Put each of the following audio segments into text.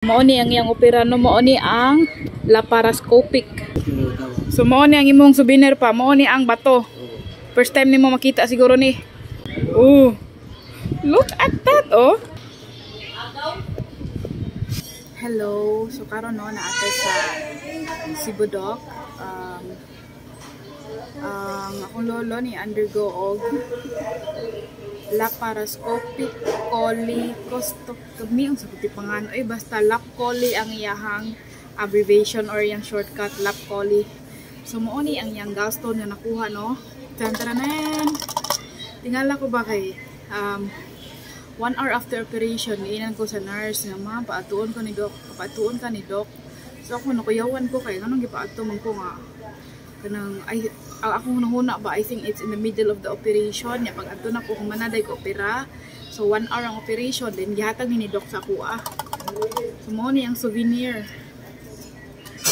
Mao ni ang iyang opera no, mao ni ang laparoscopic. So mao ni ang imong souvenir pa, mao ni ang bato. First time nimo makita siguro ni. Oh. Look at that, oh. Hello. So karon no naatay sa Cebu Doc. Ang akong lolo ni undergo og laparoscopic cholecystectomy. Ang sabi pangan oy basta lap chole ang iyahang abbreviation or yung shortcut, lap chole. So mo ni ang yang gallstone nga nakuha no. Tantaranan. Tingala ko ba kay 1 hour after operation iinan ko sa nurse nga ma paatuon ko ni doc, paatuon ka ni doc. So ako nakuyawan ko kay nganong gipaato man ko nga kanang ay ako hunahuna ba, I think it's in the middle of the operation ya pag adto na ko manaday ko opera. So 1 hour ang operation then gihatag ni doc sa kuha. So mo ni ang souvenir,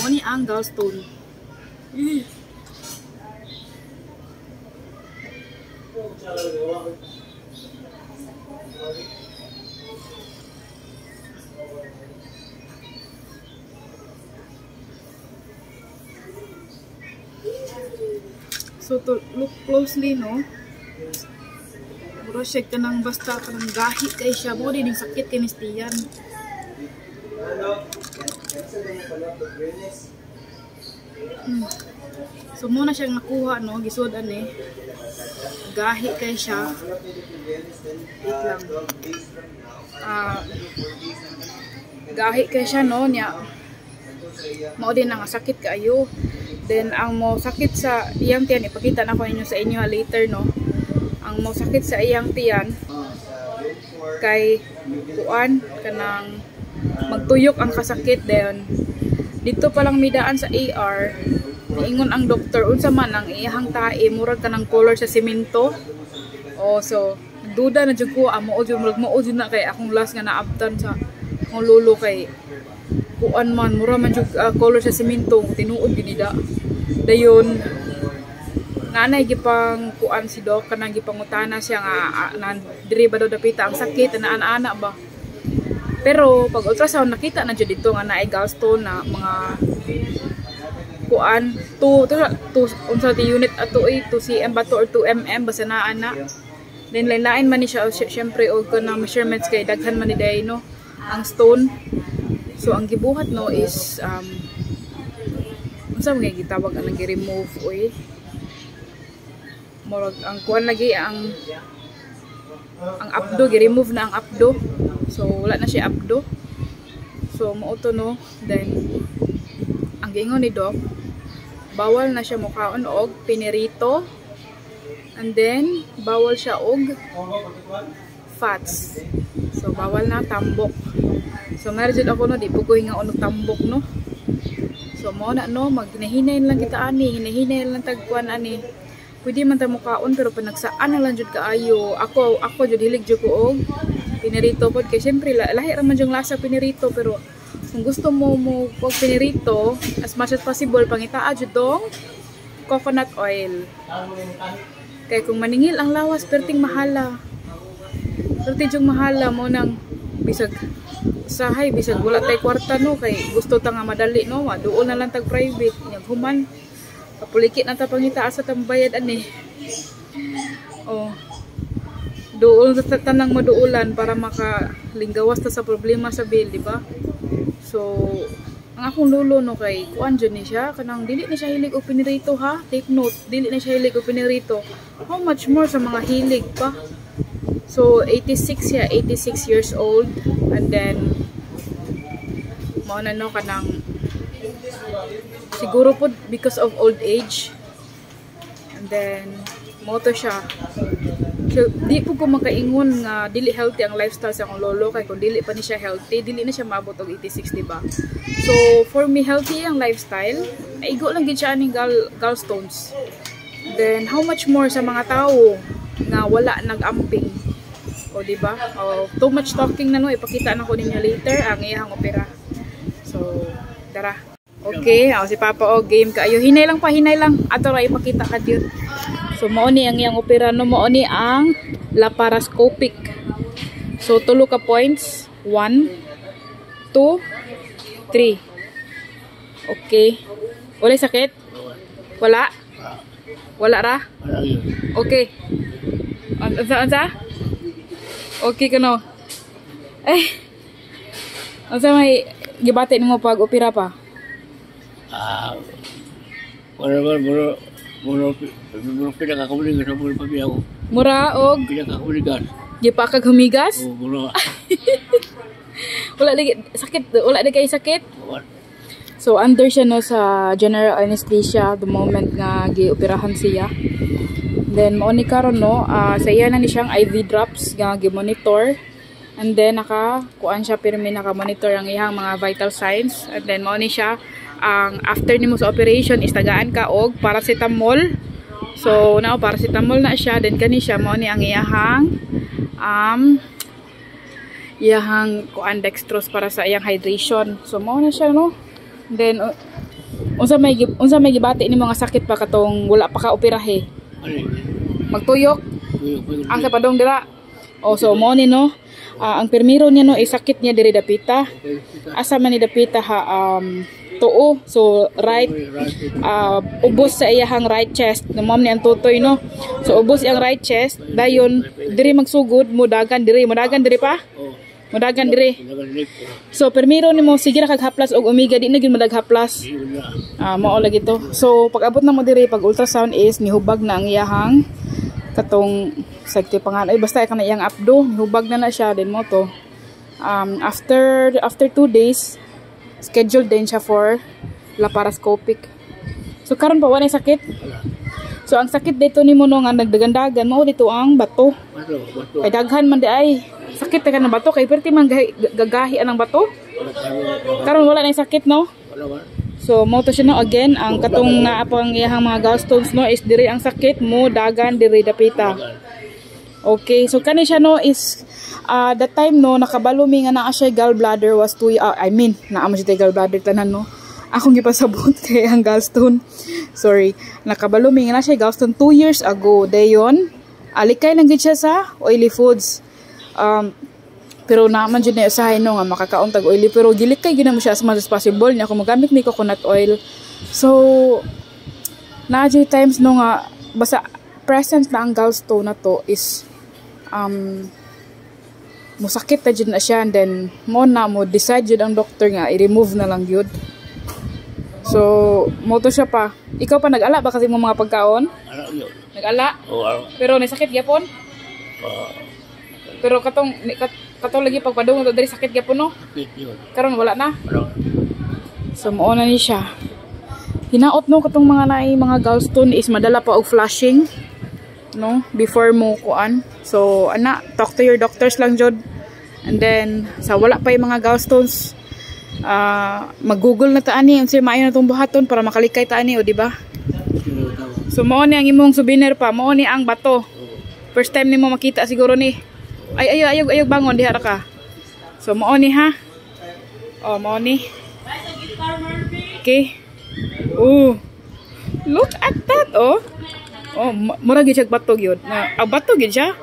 mo ni ang gallstone. So to look closely no, mura siya ka nang basta ka nang gahi kay siya mo din yung sakit kinistiyan. So muna siyang nakuha no, gisudan eh. Gahi kay siya. Wait lang. Gahi kay siya no niya. Mao din ang sakit kaayo. Then ang mo sakit sa iyang tiyan, ipakita na ko ninyo sa inyo later no. Ang mo sakit sa iyang tiyan kay kuan kanang magtuyok ang kasakit then dito pa lang midaan sa AR. Niingon ang doktor unsa man ang iyang tae murag kanang color sa semento. Oh so duda na jud ko amo jud na kay akong last nga naabtan sa akong lolo kay kuan man mura man jud color sa semento tinuod ginida dayon nanay gipang kuan si doc kanang gipangutana siya nga diri ba daw dapita ang sakit na ana ba pero pag ultrasound nakita na jud dito nga naay gallstone na mga kuan 2 unsa ti unit ato 2 cm ba to or 2 mm basta naa na then lain man ni siya syempre og kanang measurements kay daghan man ni day no ang stone. So ang gibuhat no is unsa man gitawag ang gi-remove oy. Murag ang kuan lagi ang abdo gi-remove na ang abdo. So wala na siya abdo. So mao to no. Then ang giingon ni doc bawal na siya mukhaon og pinirito. And then bawal siya og fats. So bawal na tambok. So meron jud ako no di po ko hinga og tambok no. So mo na no maghinay lang kita ani, hinay lang tagkuan ani. Pwede man ta mukaon pero panagsaan na lang jud kaayo. Ako jud hilig jud ko og pinirito pod kay syempre lahi ra man jung lasa pinirito pero kung gusto mo og pinirito as much as possible pangitaa jud dong coconut oil. Kay kung maningil ang lawas perting mahala. Perting jung mahala mo nang bisag sahay bisag wala tay kwarta no kay gusto ta nga madali no duol na lang tag private nyag human kapulikit na ta pangita sa tambayad ani oh duol sa tanang maduulan para makalinggawas ta sa problema sa bill di ba. So ang akong lolo no kay kuan jud ni siya kanang dili ni siya hilig og pinirito ha, take note dili ni siya hilig og pinirito. How much more sa mga hilig pa. So 86 siya, 86 years old. And then mao na no kanang siguro po because of old age. And then mo to siya. So, di po ko makaingon nga dili healthy ang lifestyle sa akong lolo kay kung dili pa ni siya healthy, dili na siya maabot og 86 di ba. So for me healthy ang lifestyle, naigo lang gid siya aning gallstones. Then how much more sa mga tao nga wala nag-amping. O di ba? Too much talking na no, ipakita na ko ninyo later ang iyang opera. So, tara. Okay, si Papa game kaayo. Hinay lang. Ato ra ipakita ka jud. So mao ni ang iyang opera no, mao ni ang laparoscopic. So tulo ka points, 1, 2, 3. Okay. Wala sakit? Wala? Wala ra? Wala yun. Okay. Ansa? Okay ka no? Eh. Ansa may gibati nimo pag opera pa? Wala ba, muro pinakakabuligan sa muro pabi ako. Mura og Pinakakabuligan. di pa kag humigas? Oo, muro. Wala lagi sakit, wala na kay sakit. Wala. So under siya no sa general anesthesia the moment nga gioperahan siya. Then mao ni karon no, sa iya na ni siyang IV drops nga gi-monitor. And then kuan siya pirmi naka-monitor ang iyang mga vital signs. And then mao ni siya ang after nimo sa operation is tagaan ka og paracetamol. So now paracetamol na siya, then kani siya mao ni ang iyahang kuan dextrose para sa iyang hydration. So mao na siya no. Then unsa may gibati ni mga sakit pa katong wala pa ka operahe? Magtuyok. Ang sa padong dira. Oh so mao ni no. Ang permiro niya no is sakit niya diri dapita. Asa man ni dapita ha tuo. So right ubos sa iyahang right chest. Namam ni ang tutoy no. So ubos iyang right chest dayon diri magsugod mudagan diri pa. Mudagan diri. So permiro nimo sige ra kag haplas og omega di na gyud madag haplas. Mao lagi to. So pag abot na mo diri pag ultrasound is nihubag na ang iyahang katong sagti pangan ay basta ka na iyang abdo nihubag na siya din mo to. After 2 days scheduled din siya for laparoscopic. So karon pa wala sakit. So ang sakit dito nimo no nga nagdagandagan mao dito ang bato. Kay daghan man di ay sakit ka ng bato kay perti man gagahi ang bato. Karon wala na sakit no. So mo to siya no again ang katong naapang iyang mga gallstones no is diri ang sakit mo dagan diri dapita. Okay, so kani siya no is that time no nakabalo mi nga naa siya gallbladder was 2 naa mo siya gallbladder tanan no. Akong gipasabot kay ang gallstone. Sorry, nakabalo mi nga na siya gallstone 2 years ago. Dayon alikay lang gid siya sa oily foods. Pero naman dyan na usahay no nga makakaon tag oily pero gilikay gina mo siya as much as possible niya kung magamit ni coconut oil. So na times no nga basta present na ang gallstone na to is musakit na dyan na siya and then mo decide yun ang doctor nga i-remove na lang yun. So mo to siya pa. Ikaw pa nag-ala ba kasi mo mga pagkaon? Nag-ala? Pero nasakit gyapon? Pero katong lagi pagpadung to diri sakit gyapon no. Karon wala na. So mao na ni siya. Hinaot no katong mga naay mga gallstone is madala pa og flushing no before mo kuan. So ana talk to your doctors lang jud. And then sa wala pa yung mga gallstones mag-google na ta ani unsay maayo na tong buhaton para makalikay ta ani o di ba? So mao ni ang imong souvenir pa, mao ni ang bato. First time nimo makita siguro ni. Ayog bangon diha ra ka. So mao ni ha. Oh mao ni. Okay. Oh. Look at that oh. Oh mura gid siya bato gyud. Bato gid siya.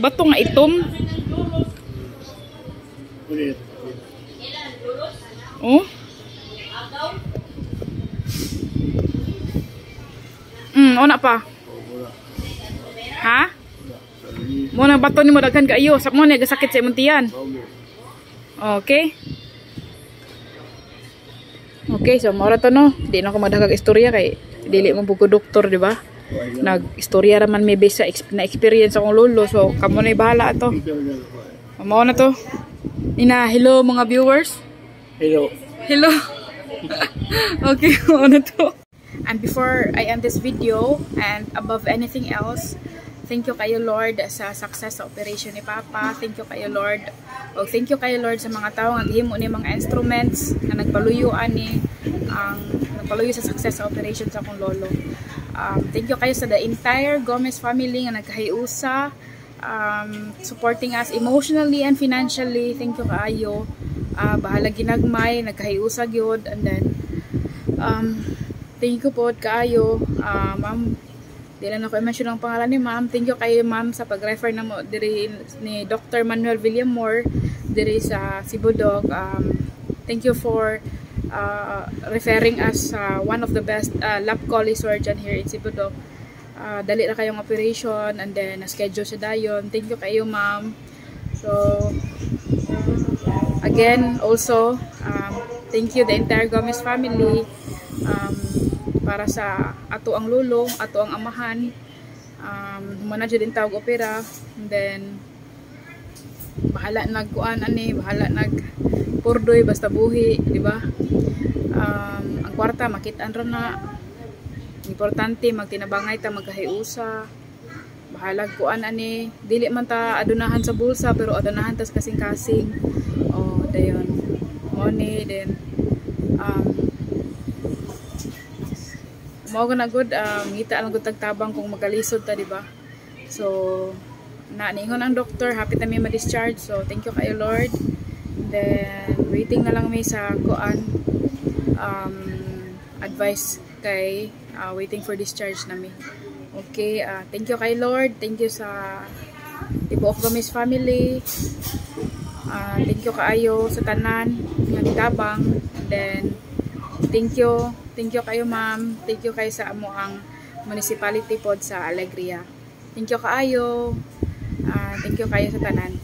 Bato nga itom. Oh. Ona pa. Ha? Mo nang bato ni mo daghan kaayo, sak mo ni gasakit sa imong tiyan. Okay. Okay, so mora to no. Di na ko madagag istorya kay dili mo bugo doktor, di ba? Nag-istorya ra man may base na experience akong lolo. So kamo na bahala ato. Mao na to. Hello mga viewers. Hello. Hello. Okay, mao na to. And before I end this video and above anything else, thank you kayo Lord sa success sa operation ni Papa. Thank you kayo Lord. O thank you kayo Lord sa mga tao nga gihimo ni mga instruments na nagpaluyo ani nagpaluyo sa success sa operation sa akong lolo. Thank you kayo sa the entire Gomez family nga nagkahiusa supporting us emotionally and financially. Thank you kaayo. Bahala ginagmay nagkahiusa gyud and then thank you po kaayo ma'am. Di lang ako i-mention ang pangalan ni ma'am. Thank you kayo ma'am sa pag-refer na mo diri ni Dr. Manuel Villamor diri sa Sibudog. Thank you for referring as one of the best lap-collie surgeon here in Cebu. Dali na kayong operation and then na-schedule siya dayon. Thank you kayo, ma'am. So again, also thank you the entire Gomez family para sa ato ang lulo, ato ang amahan. Humana dyan din tawag opera, and then bahala nagkuan ani, bahala nagpurdoy basta buhi, di ba? Ang kwarta makitaan ra na. Importante magtinabangay ta, magkahiusa. Bahala kuan ani, dili man ta adunahan sa bulsa pero adunahan tas kasing-kasing. Oh, dayon. Money then mao na good ngita lang gud tagtabang kung magalisod ta, di ba? So niingon ang doctor, happy ta mi ma-discharge. So thank you kayo, Lord. And then waiting na lang mi sa kuan advice kay waiting for discharge nami. Okay, thank you kay Lord, thank you sa tibuok Gomez family. Thank you kaayo sa tanan nga gitabang. Then thank you kayo, ma'am. Thank you kayo sa amo ang municipality pod sa Alegria. Thank you kaayo. Thank you kayo sa tanan.